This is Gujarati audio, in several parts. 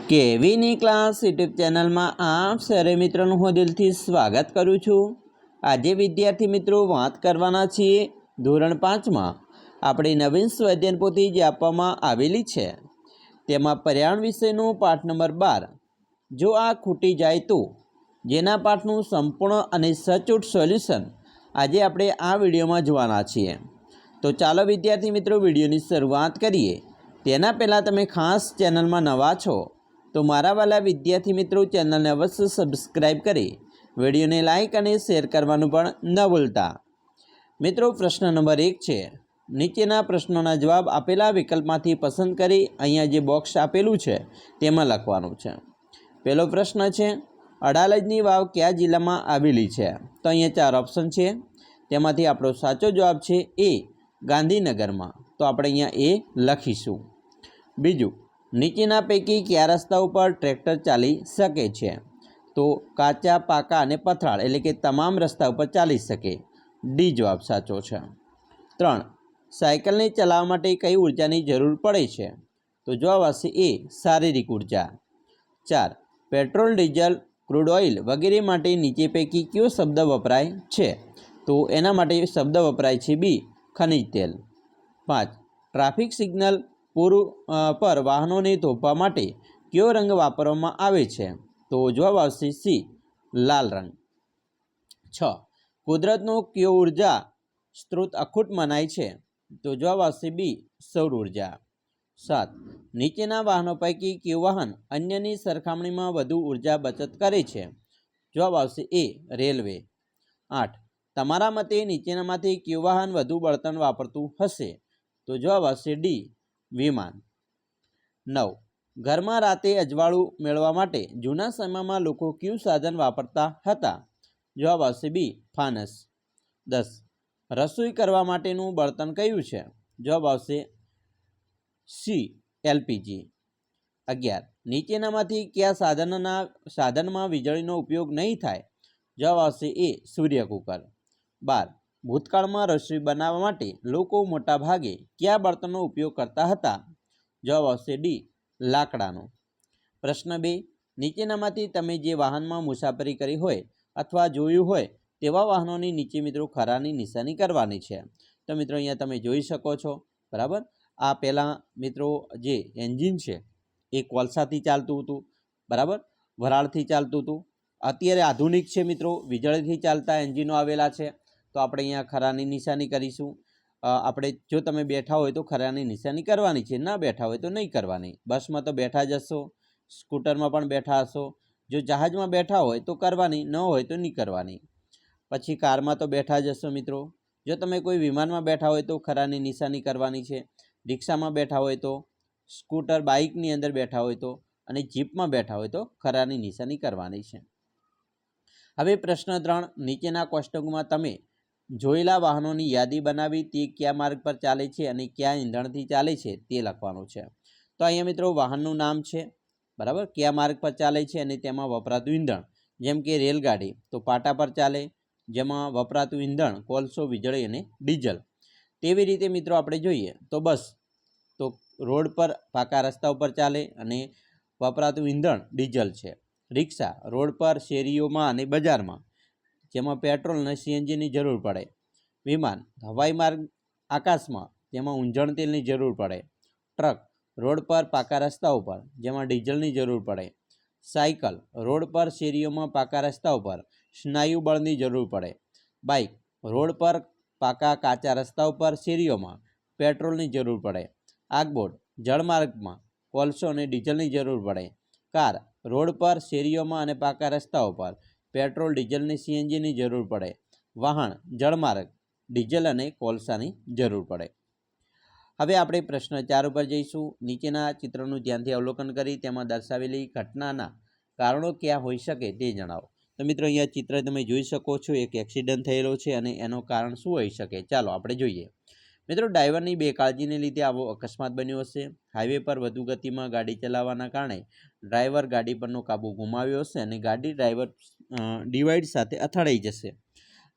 કેવીની ક્લાસ યુટ્યુબ ચેનલમાં આપ સરે મિત્રોનું હું દિલથી સ્વાગત કરું છું। આજે વિદ્યાર્થી મિત્રો વાત કરવાના છીએ ધોરણ 5માં આપણી નવીન સ્વાધ્યાયન પોથી જે આપવામાં આવેલી છે તેમાં પર્યાવરણ વિષયનું પાઠ નંબર 12 જો આ ખૂટી જાય તો, જેના પાઠનું સંપૂર્ણ અને સચોટ સોલ્યુશન આજે આપણે આ વિડીયોમાં જોવાના છીએ। તો ચાલો વિદ્યાર્થી મિત્રો વિડીયોની શરૂઆત કરીએ। તેના પહેલાં તમે ખાસ ચેનલમાં નવા છો તો મારા વાલા વિદ્યાર્થી મિત્રો ચેનલને અવશ્ય સબસ્ક્રાઈબ કરી વિડીયોને લાઇક અને શેર કરવાનું પણ ન ભૂલતા। મિત્રો પ્રશ્ન નંબર 1 છે, નીચેના પ્રશ્નોના જવાબ આપેલા વિકલ્પમાંથી પસંદ કરી અહીંયા જે બોક્સ આપેલું છે તેમાં લખવાનું છે। પહેલો પ્રશ્ન છે, અડાલજની વાવ કયા જિલ્લામાં આવેલી છે? તો અહીંયા 4 ઓપ્શન છે, તેમાંથી આપણો સાચો જવાબ છે એ ગાંધીનગરમાં, તો આપણે અહીંયા એ લખીશું। બીજું, નીચેના પૈકી કયા રસ્તા ઉપર ટ્રેક્ટર ચાલી શકે છે? તો કાચા, પાકા અને પથરાળ એટલે કે તમામ રસ્તા ઉપર ચાલી શકે, ડી જવાબ સાચો છે। 3, સાયકલને ચલાવવા માટે કઈ ઉર્જાની જરૂર પડે છે? તો જવાબ આવશે એ શારીરિક ઉર્જા। 4, પેટ્રોલ, ડીઝલ, ક્રૂડ ઓઇલ વગેરે માટે નીચે પૈકી કયો શબ્દ વપરાય છે? તો એના માટે શબ્દ વપરાય છે બી ખનિજ તેલ। 5, ટ્રાફિક સિગ્નલ પર વાહનોને થોભવા માટે કયો રંગ વાપરવામાં આવે છે? તો જવાબ આવશે સી લાલ રંગ। 6, કુદરતનો કયો ઉર્જા સ્ત્રોત અખૂટ મનાય છે? તો જવાબ આવશે બી સૌર ઉર્જા। 7, નીચેના વાહનો પૈકી કયું વાહન અન્યની સરખામણીમાં વધુ ઉર્જા બચત કરે છે? જવાબ આવશે એ રેલવે। 8, તમારા મતે નીચેનામાંથી કયું વાહન વધુ બળતણ વાપરતું હશે? તો જવાબ આવશે ડી વિમાન। 9, ઘરમાં રાતે અજવાળું મેળવવા માટે જૂના સમયમાં લોકો કયું સાધન વાપરતા હતા? જવાબ આવશે બી ફાનસ। 10, રસોઈ કરવા માટેનું બળતણ કયું છે? જવાબ આવશે સી એલપીજી। 11, નીચેનામાંથી કયા સાધનમાં વીજળીનો ઉપયોગ નહીં થાય? જવાબ આવશે એ સૂર્ય કુકર। 12, ભૂતકાળમાં રસોઈ બનાવવા માટે લોકો મોટા ભાગે કયા બળતણનો ઉપયોગ કરતા હતા? જવાબ આવશે ડી લાકડાનો। પ્રશ્ન 2, નીચેનામાંથી તમે જે વાહનમાં મુસાફરી કરી હોય અથવા જોયું હોય તેવા વાહનોની નીચે મિત્રો ખરાની નિશાની કરવાની છે। તો મિત્રો અહીંયા તમે જોઈ શકો છો, બરાબર। આ પહેલાં મિત્રો જે એન્જિન છે એ કોલસાથી ચાલતું હતું, બરાબર, વરાળથી ચાલતું હતું। અત્યારે આધુનિક છે મિત્રો, વીજળીથી ચાલતા એન્જિનો આવેલા છે। તો આપણે અહીંયા ખરાની નિશાની કરીશું। આપણે જો તમે બેઠા હોય તો ખરાની નિશાની કરવાની છે, ના બેઠા હોય તો નહીં કરવાની। બસમાં તો બેઠા જ હશો, સ્કૂટરમાં પણ બેઠા હશો, જો જહાજમાં બેઠા હોય તો કરવાની, ન હોય તો નહીં કરવાની। પછી કારમાં તો બેઠા જ હશો મિત્રો, જો તમે કોઈ વિમાનમાં બેઠા હોય તો ખરાની નિશાની કરવાની છે, રિક્ષામાં બેઠા હોય તો, સ્કૂટર બાઇકની અંદર બેઠા હોય તો, અને જીપમાં બેઠા હોય તો ખરાની નિશાની કરવાની છે। હવે પ્રશ્ન 3, નીચેના કોષ્ટકમાં તમે જોયેલા વાહનોની યાદી બનાવી તે કયા માર્ગ પર ચાલે છે અને કયા ઈંધણથી ચાલે છે તે લખવાનું છે। તો અહીંયા મિત્રો વાહનનું નામ છે, બરાબર, કયા માર્ગ પર ચાલે છે અને તેમાં વપરાતું ઈંધણ, જેમ કે રેલગાડી તો પાટા પર ચાલે, જેમાં વપરાતું ઈંધણ કોલસો, વીજળી અને ડીઝલ। તેવી રીતે મિત્રો આપણે જોઈએ તો બસ તો રોડ પર પાકા રસ્તા ઉપર ચાલે અને વપરાતું ઈંધણ ડીઝલ છે। રિક્ષા રોડ પર, શેરીઓમાં અને બજારમાં, જેમાં પેટ્રોલ અને સીએનજીની જરૂર પડે। વિમાન હવાઈ માર્ગ આકાશમાં, જેમાં ઊંજણ તેલની જરૂર પડે। ટ્રક રોડ પર પાકા રસ્તા ઉપર, જેમાં ડીઝલની જરૂર પડે। સાયકલ રોડ પર, શેરીઓમાં, પાકા રસ્તા ઉપર સ્નાયુ બળની જરૂર પડે। બાઇક રોડ પર, પાકા કાચા રસ્તા ઉપર, શેરીઓમાં પેટ્રોલની જરૂર પડે। આગબોટ જળમાર્ગમાં કોલસો અને ડીઝલની જરૂર પડે। કાર રોડ પર, શેરીઓમાં અને પાકા રસ્તા ઉપર પેટ્રોલ, ડીઝલ અને સીએનજીની જરૂર પડે। વાહન જળમાર્ગ ડીઝલ અને કોલસાની જરૂર પડે। હવે આપણે પ્રશ્ન 4 ઉપર જઈશું। નીચેના ચિત્રનું ધ્યાનથી અવલોકન કરી તેમાં દર્શાવેલી ઘટનાના કારણો કયા હોઈ શકે તે જણાવો। તો મિત્રો અહીંયા ચિત્ર તમે જોઈ શકો છો, એક એક્સિડન્ટ થયેલો છે અને એનું કારણ શું હોઈ શકે, ચાલો આપણે જોઈએ। મિત્રો ડ્રાઈવરની બેકાળજીને લીધે આવો અકસ્માત બન્યો હશે। હાઈવે પર વધુ ગતિમાં ગાડી ચલાવવાના કારણે ડ્રાઈવર ગાડી પરનો કાબુ ગુમાવ્યો હશે અને ગાડી ડ્રાઈવર ડિવાઈડ સાથે અથડાઈ જશે।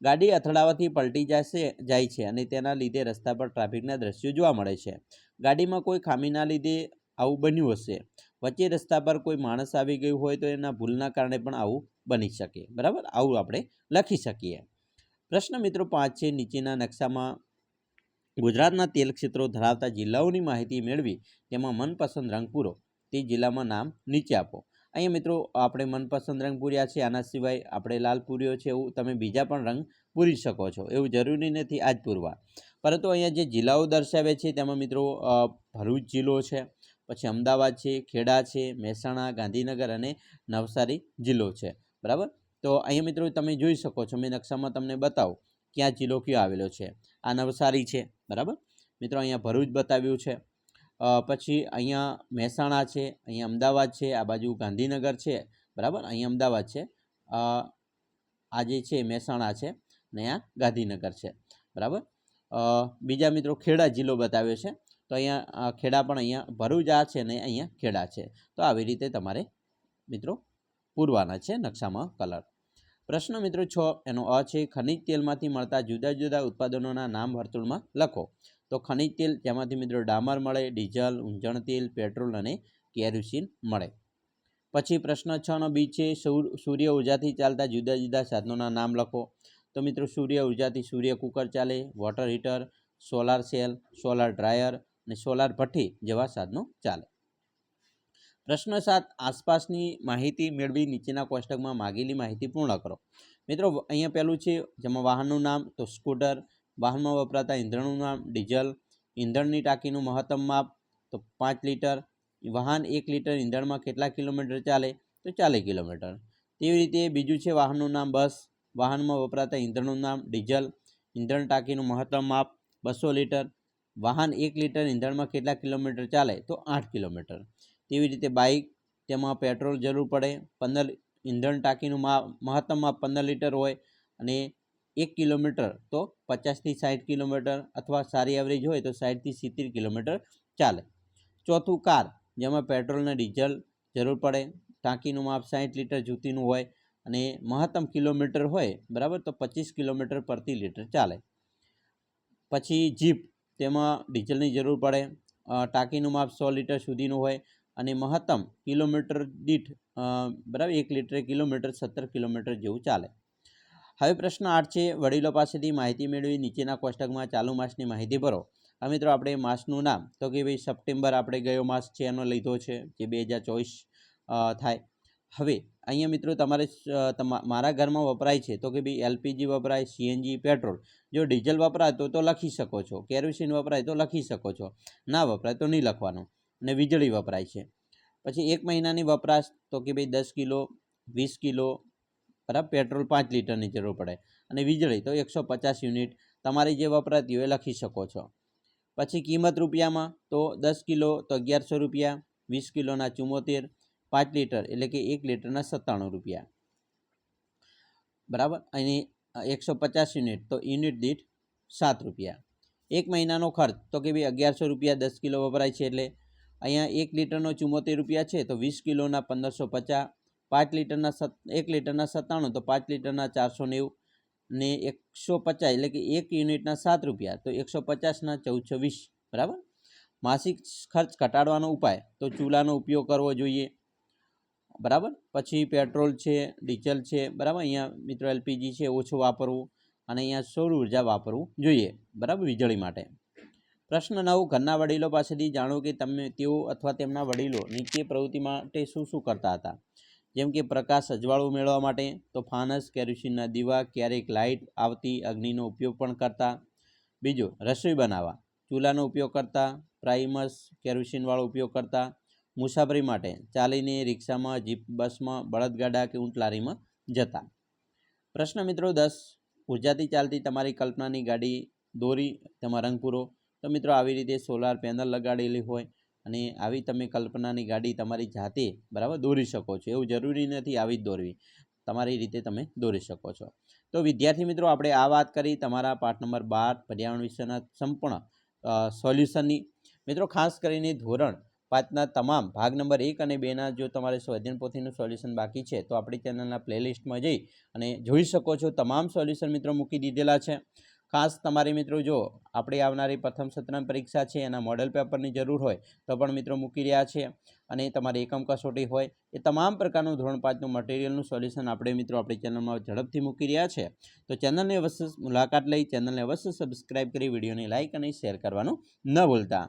ગાડી અથડાવાથી પલટી જાય છે અને તેના લીધે રસ્તા પર ટ્રાફિકના દ્રશ્યો જોવા મળે છે। ગાડીમાં કોઈ ખામીના લીધે આવું બન્યું હશે, વચ્ચે રસ્તા પર કોઈ માણસ આવી ગયું હોય તો એના ભૂલના કારણે પણ આવું બની શકે, બરાબર, આવું આપણે લખી શકીએ. પ્રશ્ન મિત્રો 5 છે, નીચેના નકશામાં ગુજરાતના તેલ ક્ષેત્રો ધરાવતા જિલ્લાઓની માહિતી મેળવી તેમાં મનપસંદ રંગ પૂરો, તે જિલ્લામાં નામ નીચે આપો. અહીંયા મિત્રો આપણે મનપસંદ રંગ પૂર્યા છે, આના સિવાય આપણે લાલ પૂર્યો છે, એવું તમે બીજા પણ રંગ પૂરી શકો છો, એવું જરૂરી નથી આ જ પૂરવા. પરંતુ અહીંયા જે જિલ્લાઓ દર્શાવે છે તેમાં મિત્રો ભરૂચ જિલ્લો છે, પછી અમદાવાદ છે, ખેડા છે, મહેસાણા, ગાંધીનગર અને નવસારી જિલ્લો છે, બરાબર. તો અહીંયા મિત્રો તમે જોઈ શકો છો, મેં નકશામાં તમને બતાવું ક્યાં જિલ્લો કયો આવેલો છે. આ નવસારી છે, બરાબર મિત્રો, અહીંયા ભરૂચ બતાવ્યું છે, પછી અહીંયા મહેસાણા છે, અહીંયા અમદાવાદ છે, આ બાજુ ગાંધીનગર છે, બરાબર, અહીંયા અમદાવાદ છે, આ જે છે મહેસાણા છે ને અહીંયા ગાંધીનગર છે, બરાબર. બીજા મિત્રો ખેડા જિલ્લો બતાવ્યો છે, તો અહીંયા ખેડા પણ અહીંયા ભરૂચ આ છે ને અહીંયા ખેડા છે. તો આવી રીતે તમારે મિત્રો પૂરવાના છે નકશામાં કલર. પ્રશ્ન મિત્રો 6 એનો અ છે, ખનિજ તેલમાંથી મળતા જુદા જુદા ઉત્પાદનોના નામ વર્તુળમાં લખો. તો ખનિજ તેલ જેમાંથી મિત્રો ડામર મળે, ડીઝલ, ઊંજણ તેલ, પેટ્રોલ અને કેરોસીન મળે. પછી પ્રશ્ન 6 નો બી છે, સૂર્ય ઉર્જાથી ચાલતા જુદા જુદા સાધનોના નામ લખો. તો મિત્રો સૂર્ય ઉર્જાથી સૂર્ય કુકર ચાલે, water heater, solar cell, solar dryer અને સોલાર ભઠ્ઠી જેવા સાધનો ચાલે. પ્રશ્ન 7 આસપાસની માહિતી મેળવી નીચેના કોષ્ટકમાં માગેલી માહિતી પૂર્ણ કરો. મિત્રો અહીંયા પહેલું છે જેમાં વાહનનું નામ, તો સ્કૂટર, વાહનમાં વપરાતા ઈંધણનું નામ ડીઝલ, ઈંધણની ટાંકીનું મહત્તમ માપ તો 5 લીટર, વાહન 1 લીટર ઈંધણમાં કેટલા કિલોમીટર ચાલે તો 40 કિલોમીટર. તેવી રીતે બીજું છે વાહનનું નામ બસ, વાહનમાં વપરાતા ઈંધણનું નામ ડીઝલ, ઈંધણ ટાંકીનું મહત્તમ માપ 200 લીટર, વાહન 1 લીટર ઈંધણમાં કેટલા કિલોમીટર ચાલે તો 8 કિલોમીટર. તેવી રીતે બાઇક, તેમાં પેટ્રોલ જરૂર પડે, 15 ઈંધણ ટાંકીનું મહત્તમ માપ 15 લીટર હોય અને 1 કિલોમીટર તો 50 થી 60 કિલોમીટર અથવા સારી એવરેજ હોય તો 60 થી 70 કિલોમીટર ચાલે. ચોથું કાર, જેમાં પેટ્રોલ અને ડીઝલ જરૂર પડે, ટાંકીનું માપ 60 લીટર જૂતીનું હોય અને મહત્તમ કિલોમીટર હોય, બરાબર, તો 25 કિલોમીટર પ્રતિ લીટર ચાલે. પછી જીપ, તેમાં ડીઝલની જરૂર પડે, ટાંકીનું માપ 100 લીટર સુધીનું હોય અને મહત્તમ કિલોમીટર દીઠ બરાબર 1 લીટર કિલોમીટર 17 કિલોમીટર જેવું ચાલે. હવે પ્રશ્ન 8 છે, વડીલો પાસેથી માહિતી મેળવી નીચેના કોષ્ટકમાં ચાલુ માસની માહિતી ભરો. હવે મિત્રો આપણે માસનું નામ તો કે ભાઈ સપ્ટેમ્બર આપણે ગયો માસ છે એનો લીધો છે, જે 2024 થાય. હવે અહીંયા મિત્રો તમારે મારા ઘરમાં વપરાય છે તો કે ભાઈ એલપીજી વપરાય, સીએનજી, પેટ્રોલ. જો ડીઝલ વપરાય તો લખી શકો છો, કેરોસીન વપરાય તો લખી શકો છો, ના વપરાય તો નહીં લખવાનું. અને વીજળી વપરાય છે. પછી 1 મહિનાની વપરાશ તો કે ભાઈ 10 કિલો, 20 કિલો, બરાબર, પેટ્રોલ 5 લીટરની જરૂર પડે અને વીજળી તો 150 યુનિટ તમારી જે વપરાતી હોય લખી શકો છો. પછી કિંમત રૂપિયામાં તો 10 કિલો તો 1100 રૂપિયા, 20 કિલોના 74, 5 લીટર એટલે કે 1 લીટરના 97 રૂપિયા, બરાબર, અને 150 યુનિટ તો યુનિટ દીઠ 7 રૂપિયા. 1 મહિનાનો ખર્ચ તો કે ભાઈ 1100 રૂપિયા 10 કિલો વપરાય છે એટલે અહીંયા 1 લીટરનો 74 રૂપિયા છે તો 20 કિલોના 1550, 5 લીટરના 1 લીટરના 97 તો 5 લીટરના 490 ને 150 એટલે કે 1 યુનિટના 7 રૂપિયા તો 150ના 1420, બરાબર. માસિક ખર્ચ ઘટાડવાનો ઉપાય તો ચૂલાનો ઉપયોગ કરવો જોઈએ, બરાબર. પછી પેટ્રોલ છે, ડીઝલ છે, બરાબર, અહીંયા મિત્રો એલપીજી છે ઓછું વાપરવું અને અહીંયા સૌર ઉર્જા વાપરવું જોઈએ, બરાબર, વીજળી માટે. પ્રશ્ન 9 ઘરના વડીલો પાસેથી જાણો કે તેઓ અથવા તેમના વડીલો નીચે પ્રવૃત્તિ માટે શું શું કરતા હતા. જેમ કે પ્રકાશ અજવાળું મેળવવા માટે તો ફાનસ, કેરોસીનના દીવા, ક્યારેક લાઇટ આવતી અગ્નિનો ઉપયોગ પણ કરતા. બીજું રસોઈ બનાવવા ચૂલાનો ઉપયોગ કરતા, પ્રાઇમસ કેરોસીનવાળો ઉપયોગ કરતા, મુસાફરી માટે ચાલીને, રિક્ષામાં, જીપ, બસમાં, બળદગાડા કે ઊંટ લારીમાં જતા. પ્રશ્ન મિત્રો 10 ઉર્જાથી ચાલતી તમારી કલ્પનાની ગાડી દોરી, તેમાં રંગ પૂરો. તો મિત્રો આવી રીતે સોલાર પેનલ લગાડેલી હોય અને આવી તમે કલ્પનાની ગાડી તમારી જાતે, બરાબર, દોરી શકો છો, એવું જરૂરી નથી આવી જ દોરવી, તમારી રીતે તમે દોરી શકો છો. તો વિદ્યાર્થી મિત્રો આપણે આ વાત કરી તમારા પાઠ નંબર 12 પર્યાવરણ વિષયના સંપૂર્ણ સોલ્યુશનની. મિત્રો ખાસ કરીને ધોરણ 5ના તમામ ભાગ નંબર 1 અને 2ના જો તમારે સ્વાધ્યાયન પોથીનું સોલ્યુશન બાકી છે તો આપણી ચેનલના પ્લેલિસ્ટમાં જઈ અને જોઈ શકો છો. તમામ સોલ્યુશન મિત્રો મૂકી દીધેલા છે. ખાસ તમારી મિત્રો જો આપણે આવનારી પ્રથમ સત્રની પરીક્ષા છે એના મોડેલ પેપરની જરૂર હોય તો પણ મિત્રો મૂકી રહ્યા છે, અને તમારી એકમ કસોટી હોય એ તમામ પ્રકારનું ધોરણ 5નું મટીરિયલનું સોલ્યુશન આપણે મિત્રો આપણી ચેનલમાં ઝડપથી મૂકી રહ્યા છે. તો ચેનલની અવશ્ય મુલાકાત લઈ ચેનલને અવશ્ય સબસ્ક્રાઈબ કરી વિડીયોને લાઇક અને શેર કરવાનું ન ભૂલતા.